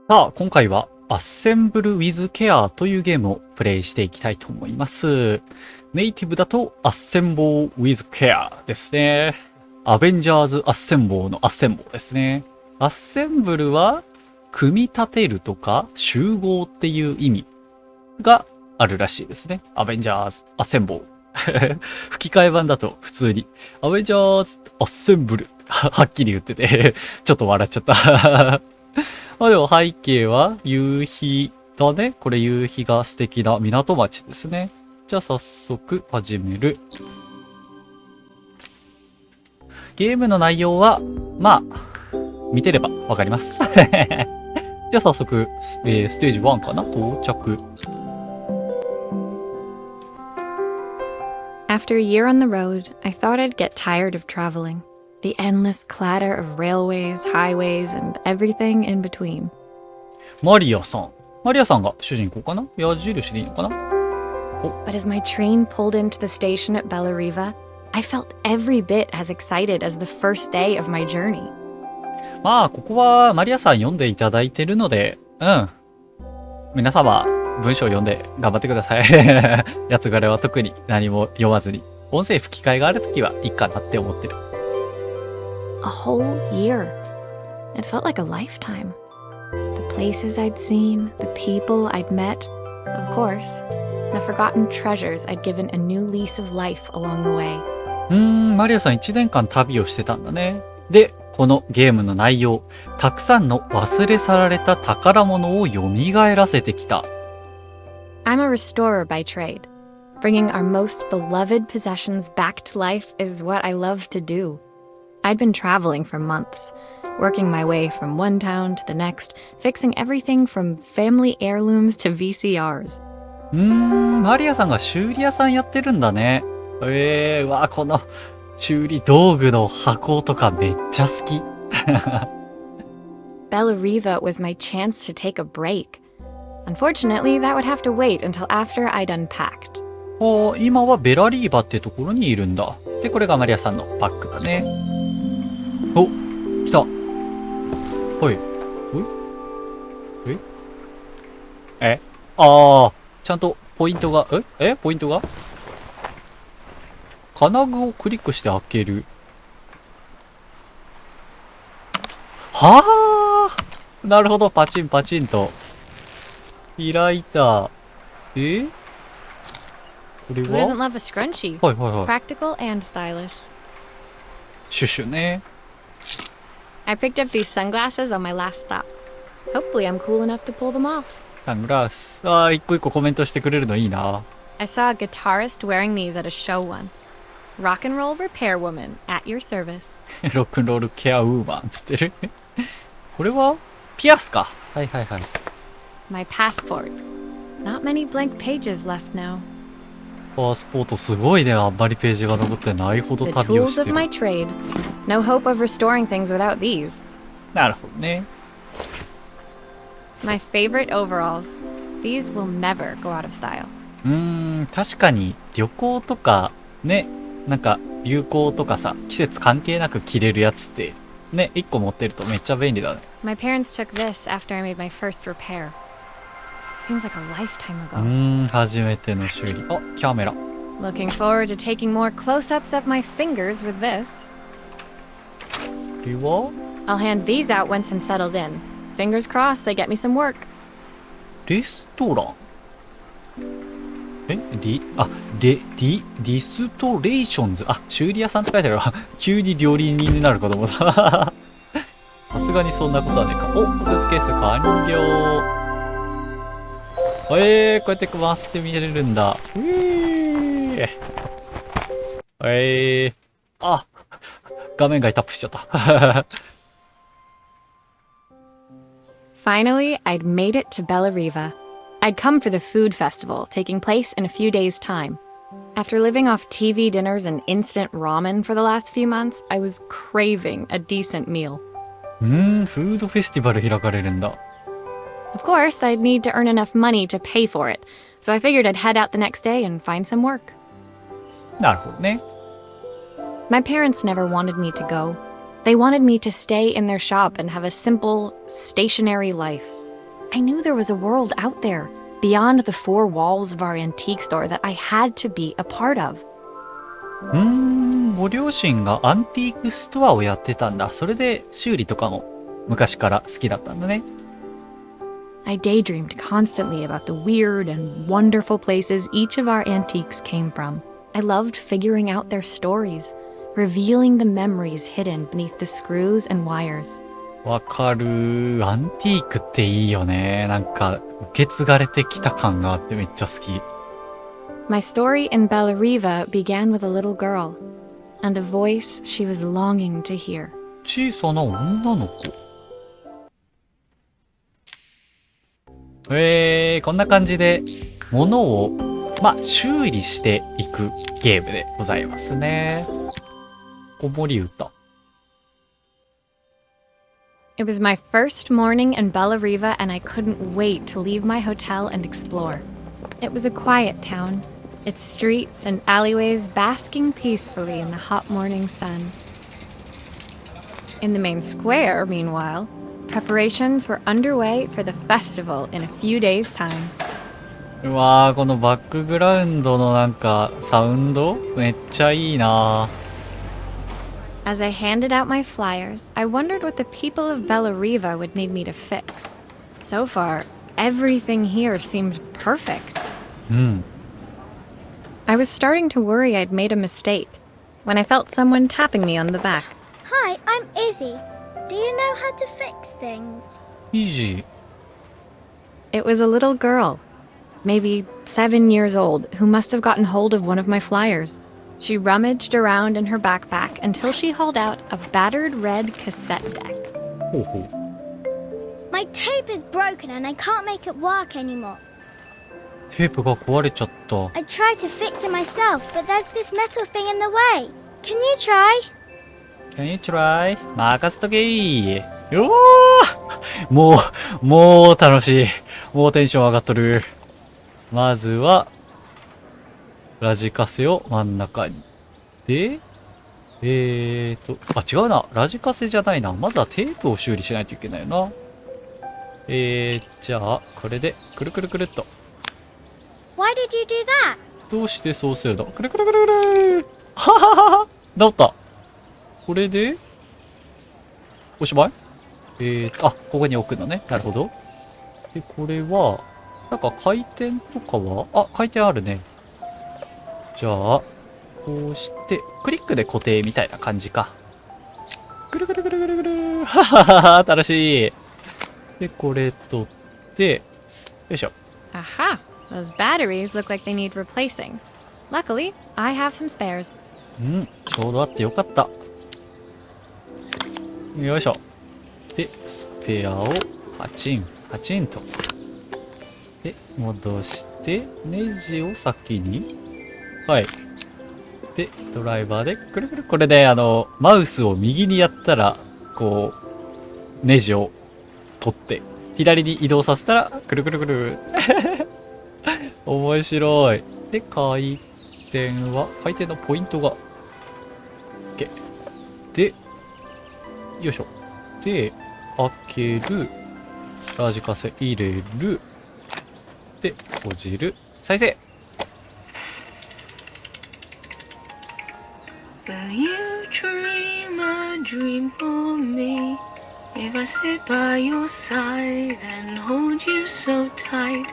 さあ、今回は Assemble with Care というゲームをプレイしていきたいと思います。ネイティブだと Assemble with Care ですね。アベンジャーズ Assemble の Assemble ですね。Assemble は組み立てるとか集合っていう意味があるらしいですね。アベンジャーズ Assemble 吹き替え版だと普通にアベンジャーズ Assemble はっきり言っててちょっと笑っちゃったまあでも背景は夕日だね。これ夕日が素敵な港町ですね。じゃあ早速始める。ゲームの内容は、まあ、見てればわかります。じゃあ早速、ステージ1かな到着。After a year on the road, I thought I'd get tired of traveling.The endless clatter of railways, highways, and everything in between. マリアさん。マリアさんが主人公かな矢印でいいのかな But as my train pulled into the station at Bellariva, I felt every bit as excited as the first day of my journey. まあ、ここはマリアさん読んでいただいてるので、皆様、文章を読んで頑張ってください。やつがれは特に何も読まずに、音声吹き替えがあるときはいいかなって思ってる。A whole year. It felt like a lifetime. The places I'd seen, the people I'd met, of course, the forgotten treasures I'd given a new lease of life along the way. マリアさん1年間旅をしてたんだね。で、このゲームの内容、たくさんの忘れ去られた宝物を蘇らせてきた。I'm a restorer by trade. Bringing our most beloved possessions back to life is what I love to do.I'd been traveling for months, working my way from one town to the next, fixing everything from family heirlooms to VCRs. マリアさんが修理屋さんやってるんだね。わあ、この修理道具の箱とかめっちゃ好き。Bellariva was my chance to take a break. Unfortunately, that would have to wait until after I'd unpacked. 今はベラリーバってところにいるんだ。で、これがマリアさんのバッグだね。お、来た。ほい。ちゃんとポイントが、ポイントが金具をクリックして開ける。はあ、なるほど。パチンパチンと。開いた。で、これ Who は doesn't love a scrunchie? はいはいはい。Practical and stylish. シュシュね。I picked up these sunglasses on my last stop. Hopefully I'm cool enough to pull them off. サングラス。一個一個コメントしてくれるのいいな。I saw a guitarist wearing these at a show once. Rock and roll repair woman at your service. ロックンロールケアウーマンつってる。これはピアスか。はいはいはい。My passport. Not many blank pages left now. パスポートすごいね。あんまりページが残ってないほど The 旅を tools して of る。my trade. No hope of restoring things without these. なるほどね。My favorite overalls. These will never go out of style. 確かに旅行とかね、なんか流行とかさ、季節関係なく着れるやつってね、一個持ってるとめっちゃ便利だね。My parents took this after I made my first repair. Seems like a lifetime ago. 初めての修理。キャメラ。Looking forward to taking more close-ups of my fingers with this. これは I'll hand these out once I'm settled in. Fingers crossed they get me some work. レストランリストレーションズ。修理屋さんって書いてあるわ。急に料理人になるかと思った。さすがにそんなことはねえか。スーツケース完了。こうやって回して見れるんだ。画面外タップしちゃった。Finally, I'd made it to Bellariva. I'd come for the food festival, taking place in a few days' time. After living off TV dinners and instant ramen for the last few months, I was craving a decent meal. フードフェスティバル開かれるんだ。Of course, I'd need to earn enough money to pay for it, so I figured I'd head out the next day and find some work. なるほどね。My parents never wanted me to go. They wanted me to stay in their shop and have a simple, stationary life. I knew there was a world out there, beyond the four walls of our antique store that I had to be a part of. ご両親がアンティークストアをやってたんだ。それで修理とかも昔から好きだったんだね。I daydreamed constantly about the weird and wonderful places each of our antiques came from. I loved figuring out their stories, revealing the memories hidden beneath the screws and wires. わかる。アンティークっていいよね。なんか受け継がれてきた感があってめっちゃ好き。My story in Bellariva began with a little girl, and a voice she was longing to hear. 小さな女の子。こんな感じで物を修理していくゲームでございますね。子守歌。It was my first morning in Bellariva, and I couldn't wait to leave my hotel and explore. It was a quiet town, its streets and alleyways basking peacefully in the hot morning sun. In the main square, meanwhile, preparations were underway for the festival in a few days' time. うわー、このバックグラウンドのなんかサウンドめっちゃいいな。As I handed out my flyers, I wondered what the people of Bellariva would need me to fix. So far, everything here seemed perfect. I was starting to worry I'd made a mistake when I felt someone tapping me on the back. Hi, I'm Izzy. Do you know how to fix things? Easy. It was a little girl, maybe 7 years old, who must have gotten hold of one of my flyers. She rummaged around in her backpack until she hauled out a battered red cassette deck. ほうほう。 My tape is broken and I can't make it work anymore. テープが壊れちゃった。I tried to fix it myself, but there's this metal thing in the way. Can you try? Can you try? 任せとけー。よーもう楽しい。もうテンション上がっとる。まずは、ラジカセを真ん中に。で、違うな。ラジカセじゃないな。まずはテープを修理しないといけないよな。じゃあ、これで、くるくるくるっと。Why did you do that? どうしてそうするの？くるくるくるくる。はははは。治った。これで、おしまい？ここに置くのね。なるほど。で、これは、なんか回転とかは、回転あるね。じゃあ、こうして、クリックで固定みたいな感じか。ぐるぐるぐるぐるぐる。はははは、楽しい。で、これ取って、よいしょ。Aha! Those batteries look like they need replacing. Luckily, I have some spares. ちょうどあってよかった。よいしょ。で、スペアをパチン、パチンと。で、戻して、ネジを先に。はい。で、ドライバーで、くるくる。これで、マウスを右にやったら、こう、ネジを取って、左に移動させたら、くるくるくる。面白い。で、回転のポイントが、OK。で、よいしょ。で、開ける。ラジカセ入れる。で、閉じる。再生。Will you dream a dream for me? If I sit by your side and hold you so tight,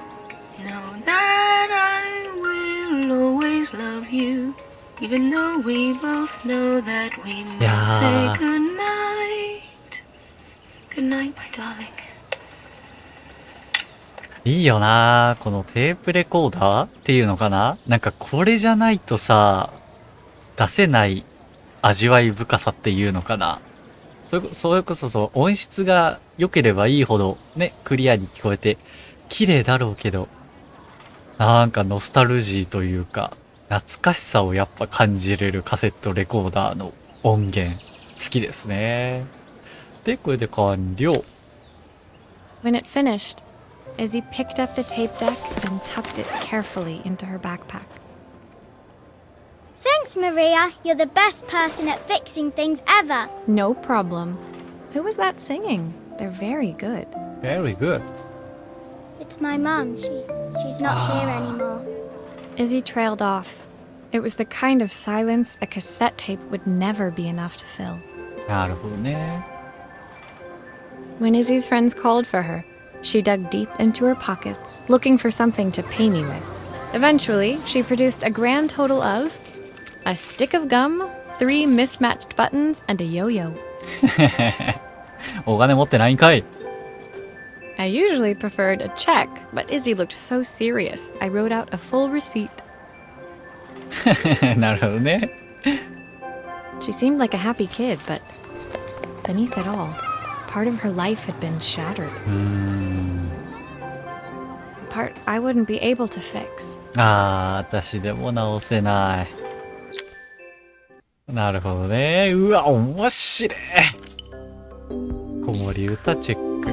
know that I will always love you, even though we both know that we must say goodnight. Good night, my darling. いいよなこのテープレコーダーっていうのかな、なんかこれじゃないとさ、出せない味わい深さっていうのかな。それこそそう、音質が良ければいいほどね、クリアに聞こえて綺麗だろうけど、なんかノスタルジーというか、懐かしさをやっぱ感じれるカセットレコーダーの音源、好きですね。で、これで完了。When it finished, Izzy picked up the tape deck and tucked it carefully into her backpack. Thanks, Maria. You're the best person at fixing things ever. No problem. Who was that singing? They're very good. Very good. It's my mum. She's not here anymore. Izzy trailed off. It was the kind of silence a cassette tape would never be enough to fill. なるほどね。When Izzy's friends called for her, she dug deep into her pockets, looking for something to pay me with. Eventually, she produced a grand total of a stick of gum, 3 mismatched buttons, and a yo-yo. お金持ってないんかい。I usually preferred a check, but Izzy looked so serious, I wrote out a full receipt. なるほどね。She seemed like a happy kid, but beneath it all, part of her life had been shattered. A part I wouldn't be able to fix. ああ、私でも直せない。なるほどね。うわ、面白い。子守歌チェック。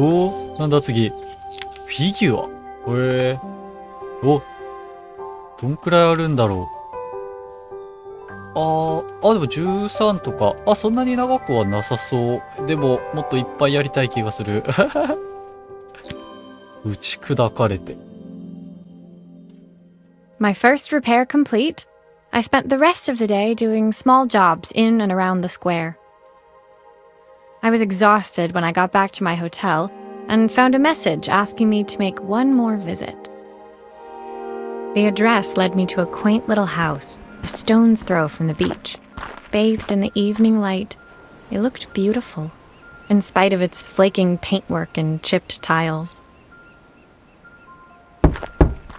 おお、なんだ次。フィギュア。へえ。お、どんくらいあるんだろう。でも13とか。そんなに長くはなさそう。でも、もっといっぱいやりたい気がする。打ち砕かれて。My first repair complete, I spent the rest of the day doing small jobs in and around the square. I was exhausted when I got back to my hotel and found a message asking me to make one more visit. The address led me to a quaint little house, a stone's throw from the beach. Bathed in the evening light, it looked beautiful, in spite of its flaking paintwork and chipped tiles.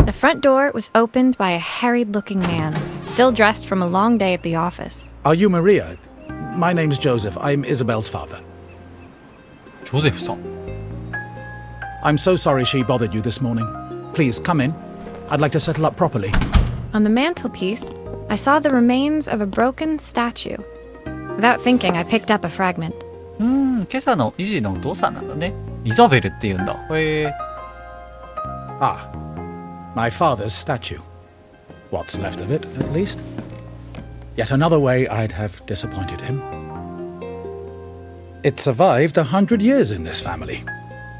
The front door was opened by a harried-looking man, still dressed from a long day at the office. Are you Maria? My name's Joseph. I'm Isabel's father. ジョゼフさん。I'm so sorry she bothered you this morning. Please, come in. I'd like to settle up properly. On the mantelpiece, I saw the remains of a broken statue. Without thinking, I picked up a fragment. 今朝のイジーのお父さんなんだね。イザベルって言うんだ。へえ。Ah, my father's statue. What's left of it, at least. Yet another way I'd have disappointed him. It survived 100 years in this family.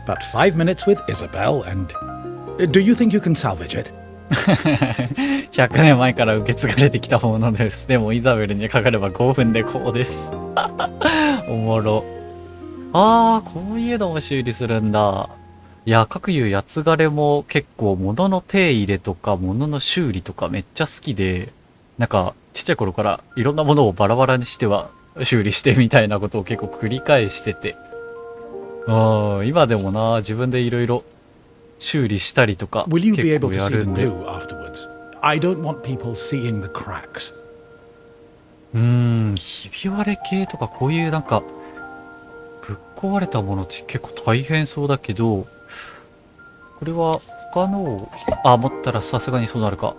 But 5 minutes with Isabel and... Do you think you can salvage it? 100年前から受け継がれてきたものです。でもイザベルにかかれば5分でこうです。おもろ。こういうのも修理するんだ。いや、各いうやつがれも結構物の手入れとか物の修理とかめっちゃ好きで、なんかちっちゃい頃からいろんなものをバラバラにしては修理してみたいなことを結構繰り返してて。今でもな、自分でいろいろ修理したりとか Will you be 結 able 構 to や see る the んで。glue afterwards? I don't want people seeing the cracks. ひび割れ系とかこういうなんかぶっ壊れたものって結構大変そうだけど、これは他のを持ったらさすがにそうなるかっ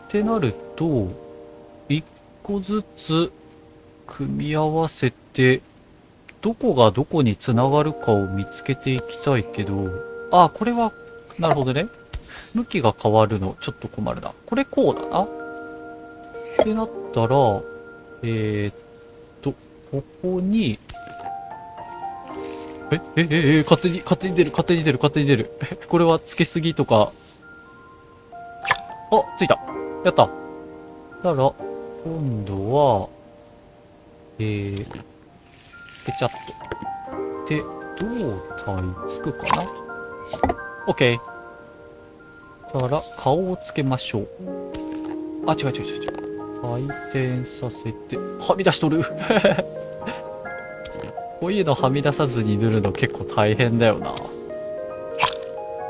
てなると一個ずつ組み合わせてどこがどこにつながるかを見つけていきたいけど、これはなるほどね。向きが変わるのちょっと困るな。これこうだなってなったらここに勝手に出る。これはつけすぎとか。ついた。やった。たら、今度は、ペチャッと。で、胴体つくかな？ OK。たら、顔をつけましょう。違う。回転させて、はみ出しとる。こういうのはみ出さずに塗るの結構大変だよな。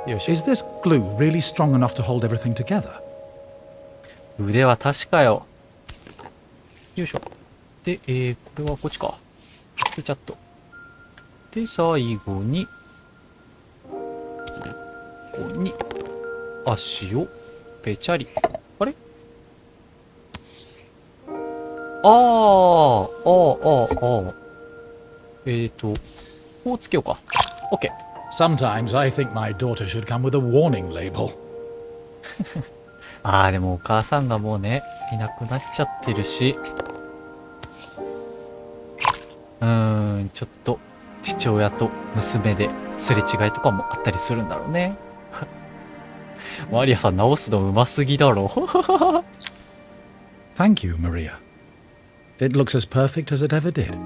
よいしょ。 Is this glue really strong enough to hold everything together? 腕は確かよ。よいしょ。で、これはこっちか。ちゃっと。で、最後に、ここに、足をぺちゃり。あれ？こうつけようか。OK。Sometimes I think my daughter should come with a warning label. でもお母さんがもうね、いなくなっちゃってるし。ちょっと父親と娘ですれ違いとかもあったりするんだろうね。マリアさん直すのうますぎだろ。Thank you, Maria. It looks as perfect as it ever did.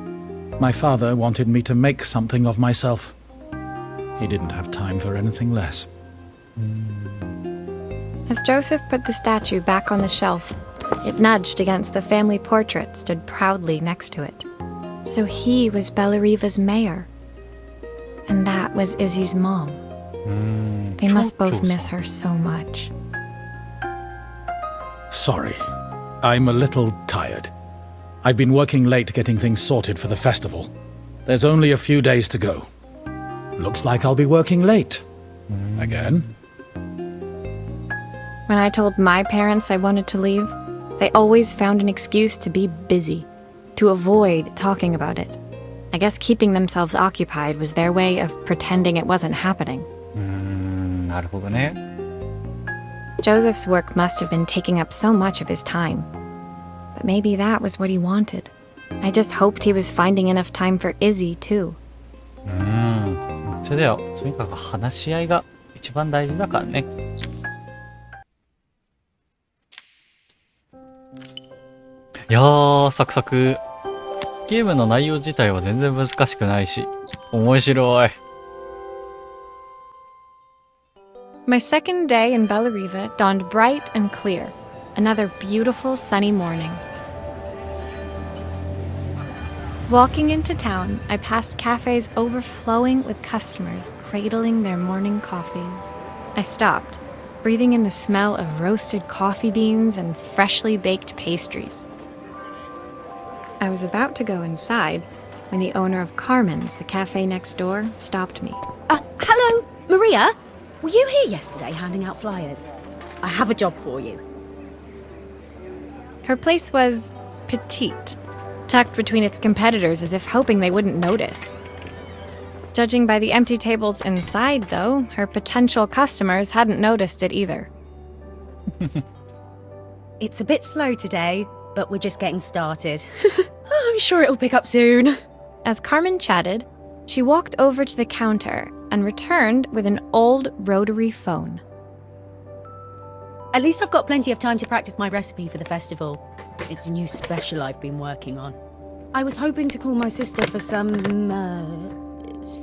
My father wanted me to make something of myself. He didn't have time for anything less. As Joseph put the statue back on the shelf, it nudged against the family portrait stood proudly next to it. So he was Bellariva's mayor. And that was Izzy's mom. They must both miss her so much. Sorry, I'm a little tired. I've been working late getting things sorted for the festival. There's only a few days to go. Looks like I'll be working late. Again. When I told my parents I wanted to leave, they always found an excuse to be busy, to avoid talking about it. I guess keeping themselves occupied was their way of pretending it wasn't happening. なるほどね。 Joseph's work must have been taking up so much of his time. But maybe that was what he wanted. I just hoped he was finding enough time for Izzy, too. 本当だよ。とにかく話し合いが一番大事だからね。いやー、サクサク。ゲームの内容自体は全然難しくないし、面白い。My second day in Bellariva dawned bright and clear. Another beautiful sunny morning. Walking into town, I passed cafes overflowing with customers cradling their morning coffees. I stopped, breathing in the smell of roasted coffee beans and freshly baked pastries. I was about to go inside when the owner of Carmen's, the cafe next door, stopped me. Hello, Maria? Were you here yesterday handing out flyers? I have a job for you. Her place was petite, tucked between its competitors as if hoping they wouldn't notice. Judging by the empty tables inside, though, her potential customers hadn't noticed it either. It's a bit slow today, but we're just getting started. I'm sure it'll pick up soon. As Carmen chatted, she walked over to the counter and returned with an old rotary phone. At least I've got plenty of time to practice my recipe for the festival. It's a new special I've been working on. I was hoping to call my sister for some,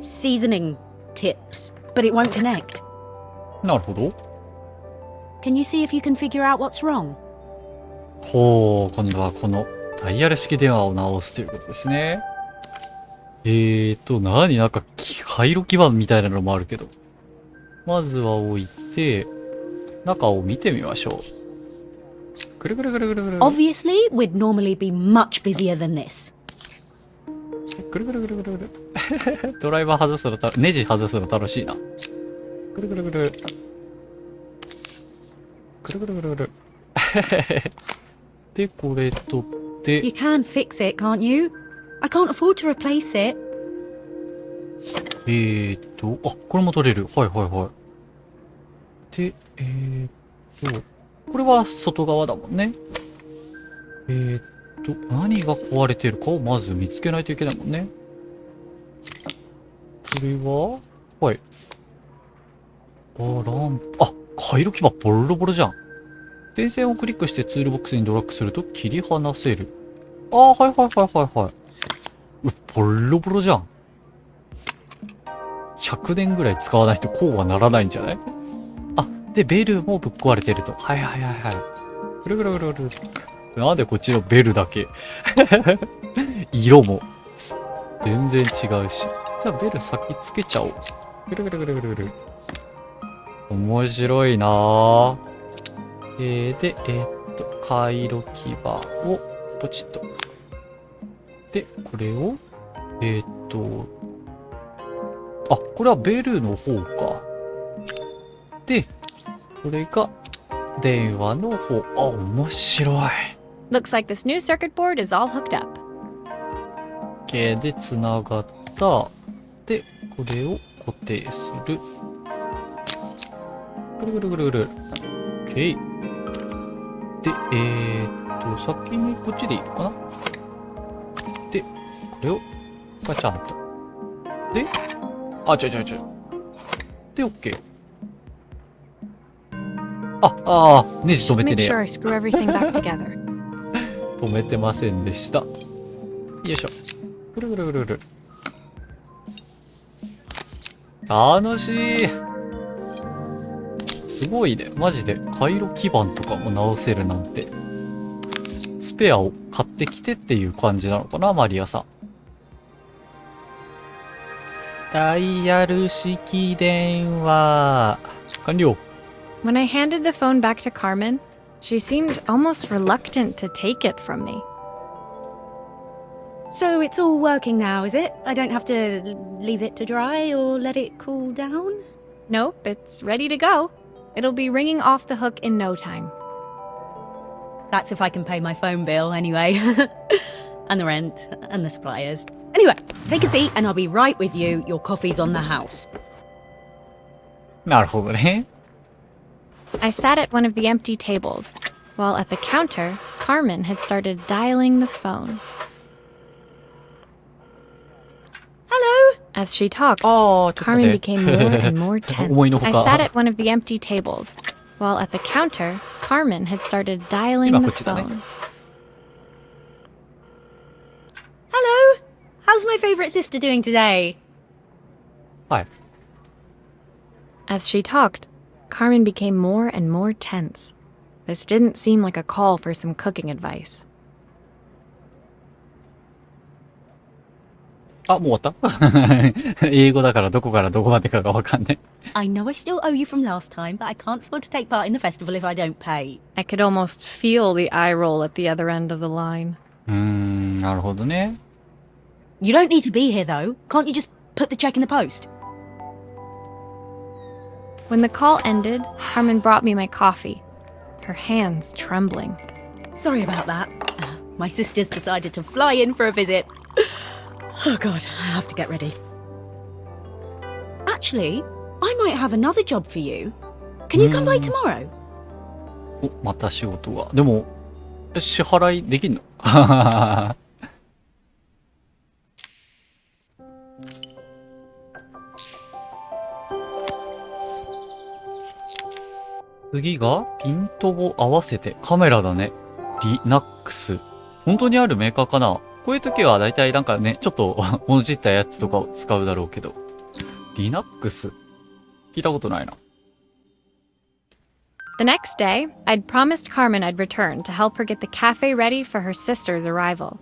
seasoning tips, but it won't connect. なるほど。 Can you see if you can figure out what's wrong? ほう、今度はこのダイヤル式電話を直すということですね。なんか回路基板みたいなのもあるけど。まずは置いて、中を見てみましょう。ぐるぐるぐるぐるぐる。Obviously, we'd normally be much busier than this. ぐるぐるぐるぐるぐる。ドライバー外すのネジ外すの楽しいな。ぐるぐるぐるぐる。ぐるぐるぐるぐる。で、これ取って。You can fix it, can't you? I can't afford to replace it. これも取れる。はいはいはい。で、これは外側だもんね。何が壊れてるかをまず見つけないといけないもんね。これははい。回路基板ボロボロじゃん。電線をクリックしてツールボックスにドラッグすると切り離せる。はいはいはいはいはい。ボロボロじゃん。100年ぐらい使わないとこうはならないんじゃない？で、ベルもぶっ壊れてると。はいはいはいはい。ぐるぐるぐるぐる。なんでこっちのベルだけ色も全然違うし。じゃあベル先つけちゃおう。ぐるぐるぐるぐるぐる。面白いなぁ。で、回路基板をポチッと。で、これを、これはベルの方か。で、これが電話の方。面白い。Looks like this new circuit board is all hooked up. OK で、つながった。で、これを固定する。ぐるぐるぐるぐる。OK。で、先にこっちでいいのかな？で、これをガチャンと。で、違う。で、OK。ネジ止めて Make ね sure I screw everything back together. 止めてませんでした。よいしょ。ぐるぐるぐるぐる。楽しい。すごいね。マジで回路基板とかも直せるなんて。スペアを買ってきてっていう感じなのかな、マリアさん。ダイヤル式電話。完了。When I handed the phone back to Carmen, she seemed almost reluctant to take it from me. So it's all working now, is it? I don't have to leave it to dry or let it cool down? Nope, it's ready to go. It'll be ringing off the hook in no time. That's if I can pay my phone bill anyway. And the rent and the suppliers. Anyway, take a seat and I'll be right with you. Your coffee's on the house. なるほどね。I sat at one of the empty tables, while at the counter, Carmen had started dialing the phone. Hello? As she talked, ああ、ちょっと Carmen ね。 became more and more tense. 思いのほ I か。 sat at one of the empty tables, while at the counter, Carmen had started dialing the 今こっちだね。 phone. Hello? How's my favourite sister doing today? はい。 As she talked, Carmen became more and more tense. This didn't seem like a call for some cooking advice. あ、もう終わった英語だからどこからどこまでかがわかんない。I know I still owe you from last time, but I can't afford to take part in the festival if I don't pay. I could almost feel the eye roll at the other end of the line. なるほどね。You don't need to be here though. Can't you just put the check in the post? When the call ended, Carmen brought me my coffee, her hands trembling. Sorry about that. My sister's decided to fly in for a visit. Oh god, I have to get ready. Actually, I might have another job for you. Can you come by tomorrow? お、また仕事が。でも、支払いできんの次がピントを合わせてカメラだね。リナックス。本当にあるメーカーかな。こういう時はだいたいなんかね、ちょっともじったやつとかを使うだろうけど。リナックス聞いたことないな。The next day, I'd promised Carmen I'd return to help her get the cafe ready for her sister's arrival.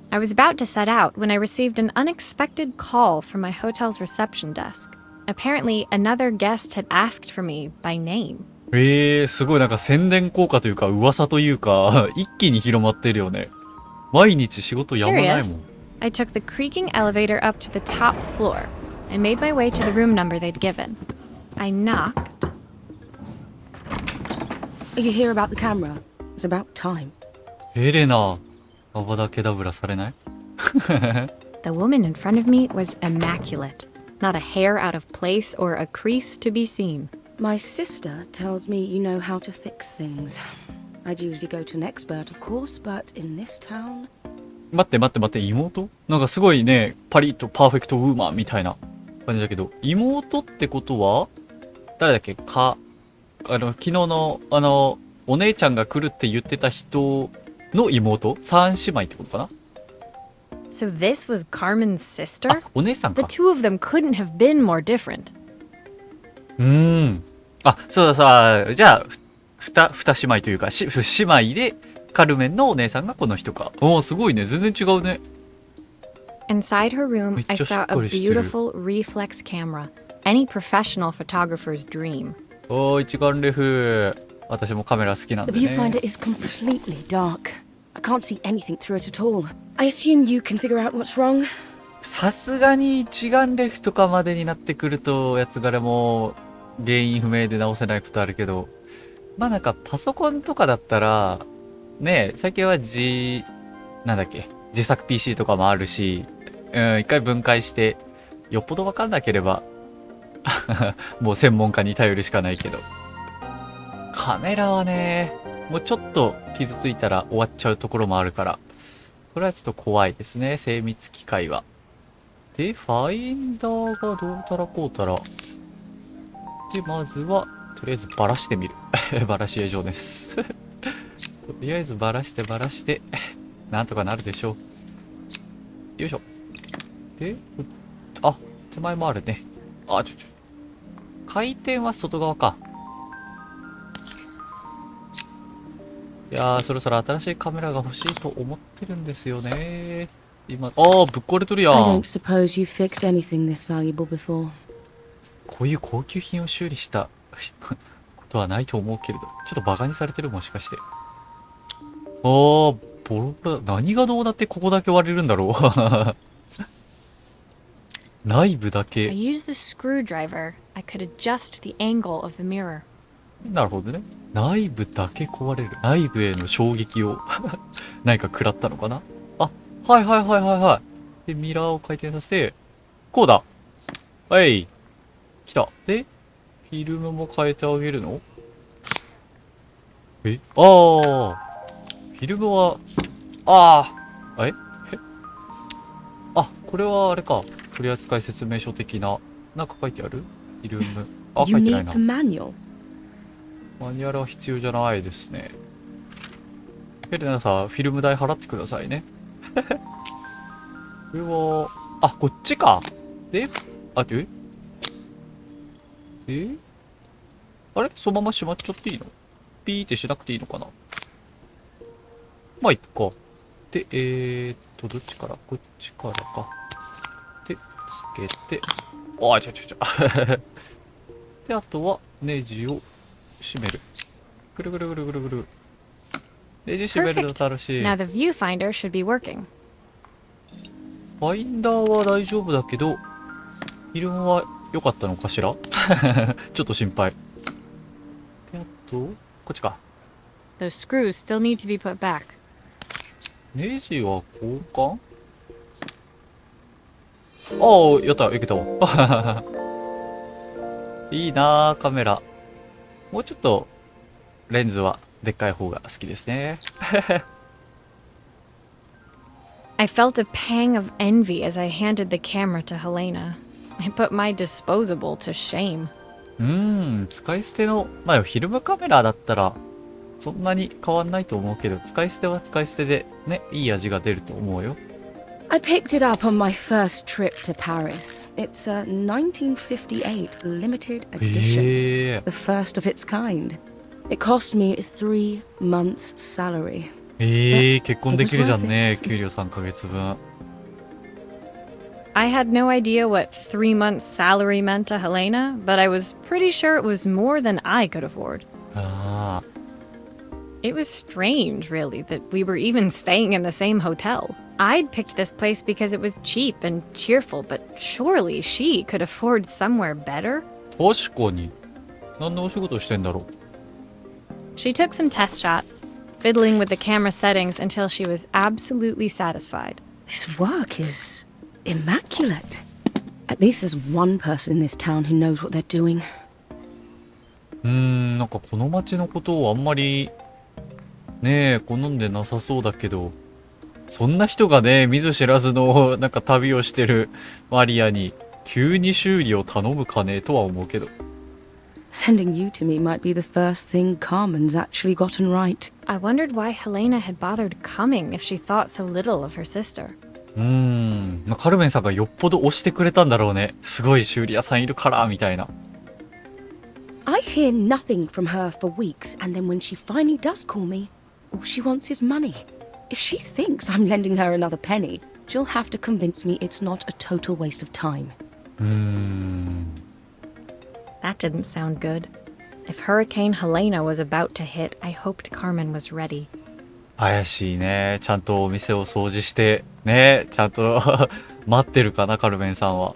I was about to set out when I received an unexpected call from my hotel's reception desk. Apparently, another guest had asked for me by name. すごいなんか宣伝効果というか噂というか一気に広まってるよね。毎日仕事やまないもん。 Curious, I took the creaking elevator up to the top floor and made my way to the room number they'd given. I knocked. Are you here about the camera? It's about time. エレナ、アバダケダブラされない？ The woman in front of me was immaculate. Not a hair out of place or a crease to be seen. My sister tells me you know how to fix things. I'd usually go to an expert, of course, but in this town... 待って、妹？なんかすごいね、パリッとパーフェクトウーマンみたいな感じだけど、妹ってことは誰だっけ？昨日のお姉ちゃんが来るって言ってた人の妹？三姉妹ってことかな？ So this was Carmen's sister? あ、お姉さん The か。two of them couldn't have been more different. あ、そうださ、じゃあ、二姉妹というか、姉妹で、カルメンのお姉さんがこの人か。おー、すごいね。全然違うね。 Inside her room, めっちゃ I しっ saw か a りしてる。 beautiful reflex camera. Any professional photographer's dream. おー、一眼レフ。私もカメラ好きなん The でね。 viewfinder is completely dark. I can't see anything through it at all. I assume you can figure out what's wrong. さすがに一眼レフとかまでになってくると、やつがれも原因不明で直せないことあるけど、まあなんかパソコンとかだったら、ね、最近はなんだっけ、自作 PC とかもあるし、一回分解して、よっぽどわかんなければ、もう専門家に頼るしかないけど。カメラはね、もうちょっと傷ついたら終わっちゃうところもあるから、それはちょっと怖いですね、精密機械は。で、ファインダーがどうたらこうたら。で、まずは、とりあえずバラしてみる。バラシエ状です。とりあえずバラして、なんとかなるでしょう。よいしょ。で、あ、手前もあるね。あ、回転は外側か。いやー、そろそろ新しいカメラが欲しいと思ってるんですよね。今、ぶっ壊れとるや I ん。 don't suppose you've fixed anything this valuable before. こういう高級品を修理したことはないと思うけれど、ちょっとバカにされてる、もしかして。ボロボロ。何がどうなってここだけ割れるんだろう。内部だ I け。 used the screwdriver. I could adjust the angle of the mirror. なるほどね。内部だけ壊れる。内部への衝撃を何か食らったのかな。あ、はいで、ミラーを回転させて、こうだ。はい。来た。で、フィルムも変えてあげるの？フィルムは、これはあれか。取扱説明書的な。なんか書いてある？フィルム。書 You いてない need な。 the manual. マニュアルは必要じゃないですね。ヘレナさん、フィルム代払ってくださいね。これは、こっちか。で、あれそのまま閉まっちゃっていいの？ピーってしなくていいのかな？まあ、いっか。で、どっちから？こっちからか。で、つけて、で、あとは、ネジを閉める。ぐるぐるぐるぐるぐる。ネジ閉めると楽しい。 Now the viewfinder should be working. ファインダーは大丈夫だけど、フィルムは良かったのかしら？ちょっと心配。で、あと、こっちか。Those screws still need to be put back. ネジは交換？やった、いけたわ。いいなぁ、カメラ。もうちょっと、レンズはでっかい方が好きですね。I felt a pang of envy as I handed the camera to Helena. It put my disposable to shame. 使い捨ての、フィルムカメラだったら、そんなに変わんないと思うけど、使い捨ては使い捨てでね、いい味が出ると思うよ。I picked it up on my first trip to Paris. It's a 1958 limited edition. The first of its kind. It cost me 3 months' salary. 結婚できるじゃんね、給料3ヶ月分。I had no idea what 3 months' salary meant to Helena, but I was pretty sure it was more than I could afford. It was strange, really, that we were even staying in the same hotel. I'd picked this place because it was cheap and cheerful, but surely she could afford somewhere better? 確かに。何のお仕事してんだろう。She took some test shots, fiddling with the camera settings until she was absolutely satisfied. This work is immaculate. At least there's one person in this town who knows what they're doing. なんかこの街のことをあんまりね好んでなさそうだけど、そんな人がね見ず知らずのなんか旅をしてるマリアに急に修理を頼むかねとは思うけど。Sending you to me might be the first thing Carmen's actually gotten right. I wondered why Helena had bothered coming if she thought so little of her sister. カルメンさんがよっぽど押してくれたんだろうね。すごい修理屋さんいるからみたいな。I hear nothing from her for weeks, and then when she finally does call me, all she wants is money. If she thinks I'm lending her another penny, she'll have to convince me it's not a total waste of time. That didn't sound good. If Hurricane Helena was about to hit, I hoped Carmen was ready. 怪しいね。ちゃんとお店を掃除してね、ちゃんと待ってるかな、カルメンさんは。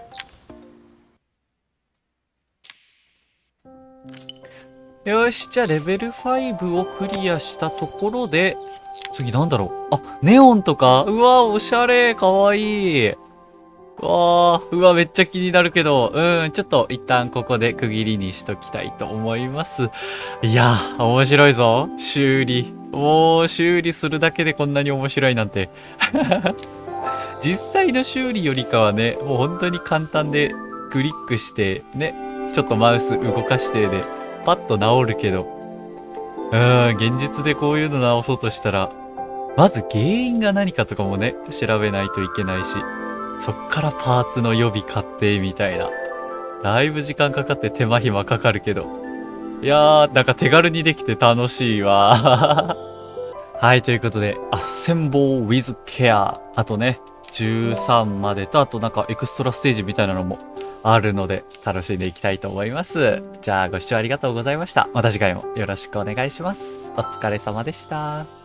よし、じゃあレベル5をクリアしたところで、次なんだろう。ネオンとか。うわ、おしゃれ、かわいい。うわ、めっちゃ気になるけど、ちょっと一旦ここで区切りにしときたいと思います。いや、面白いぞ。修理。修理するだけでこんなに面白いなんて。実際の修理よりかはね、もう本当に簡単でクリックしてね、ちょっとマウス動かしてでパッと治るけど、現実でこういうの直そうとしたら、まず原因が何かとかもね、調べないといけないし、そっからパーツの予備買ってみたいな。だいぶ時間かかって手間暇かかるけど。いやー、なんか手軽にできて楽しいわ。はい、ということで、アッセンボー with care。あとね、13までと、あとなんかエクストラステージみたいなのもあるので、楽しんでいきたいと思います。じゃあ、ご視聴ありがとうございました。また次回もよろしくお願いします。お疲れ様でした。